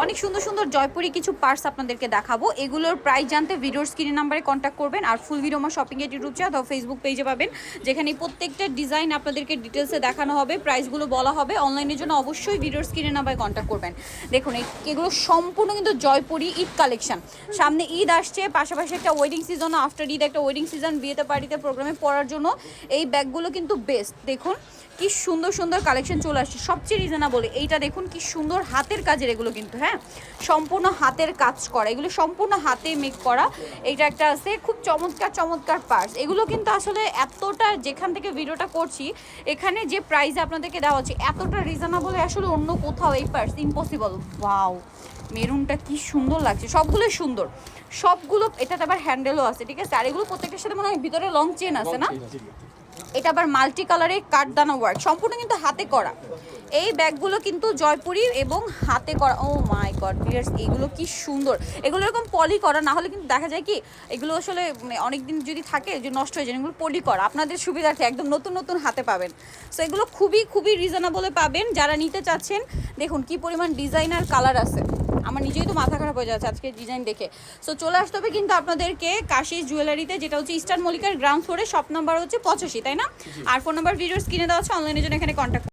অনেক সুন্দর সুন্দর জয়পুরি কিছু পার্স আপনাদেরকে দেখাবো। এগুলোর প্রাইস জানতে ভিডিওর স্ক্রিন নাম্বারে কন্ট্যাক্ট করবেন। আর ফুল ভিডিও আমার শপিং এর ইউটিউব চ্যানেল অথবা ফেসবুক পেজে পাবেন, যেখানে প্রত্যেকটা ডিজাইন আপনাদেরকে ডিটেলসে দেখানো হবে, প্রাইসগুলো বলা হবে। অনলাইনের জন্য অবশ্যই ভিডিওর স্ক্রিনের নাম্বারে কন্ট্যাক্ট করবেন। দেখুন এগুলো সম্পূর্ণ কিন্তু জয়পুরি ঈদ কালেকশন। সামনে ঈদ আসছে, পাশাপাশি একটা ওয়েডিং সিজন, আফটার ঈদ একটা ওয়েডিং সিজন, বিয়েতে পার্টিতে প্রোগ্রামে পরার জন্য এই ব্যাগগুলো কিন্তু বেস্ট। দেখুন কি সুন্দর সুন্দর কালেকশন চলে আসছে, সবচেয়ে রিজনেবল। এইটা দেখুন কি সুন্দর হাতের কাজের, এগুলো কিন্তু হ্যাঁ সম্পূর্ণ হাতের কাজ করা, এগুলো সম্পূর্ণ হাতে মেক করা। এইটা একটা আছে খুব চমৎকার চমৎকার পার্স। এগুলো কিন্তু আসলে এতটা, যেখান থেকে ভিডিওটা করছি এখানে যে প্রাইস আপনাদেরকে দেওয়া হচ্ছে এতটা রিজনেবল, আসলে অন্য কোথাও এই পার্স ইম্পসিবল। ওয়াও, মেরুনটা কি সুন্দর লাগছে, সবগুলোই সুন্দর সবগুলো। এটাতে আবার হ্যান্ডেলও আছে, ঠিক আছে। আর এগুলো প্রত্যেকটার সাথে মনে হয় ভিতরে লং চেন আছে না? এটা আবার মাল্টি কালারের কাঠদানা ওয়ার্ক, সম্পূর্ণ কিন্তু হাতে করা। এই ব্যাগগুলো কিন্তু জয়পুরি এবং হাতে করা। ও মাই গড ভিউয়ার্স, এগুলো কি সুন্দর। এগুলো এরকম পলি করা, না হলে কিন্তু দেখা যায় কি এগুলো আসলে অনেক দিন যদি থাকে যে নষ্ট হয়ে যায়। এগুলো পলি করা, আপনাদের সুবিধার্থে একদম নতুন নতুন হাতে পাবেন। সো এগুলো খুবই খুবই রিজনেবলে পাবেন যারা নিতে চাচ্ছেন। দেখুন কি পরিমাণ ডিজাইন আর কালার আছে, আমার নিজেই তো মাথা খারাপ হয়ে যাচ্ছে আজকে ডিজাইন দেখে। সো চলে আসতে হবে কিন্তু আপনাদেরকে কাশিস জুয়েলারিতে, যেটা হচ্ছে ইস্টার্ন মল্লিকার গ্রাউন্ড ফ্লোরে, শপ নাম্বার হচ্ছে 85, তাই না? আর ফোন নাম্বার ভিডিওর স্ক্রিনে দেওয়া আছে, অনলাইনের জন্য এখানে কন্ট্যাক্ট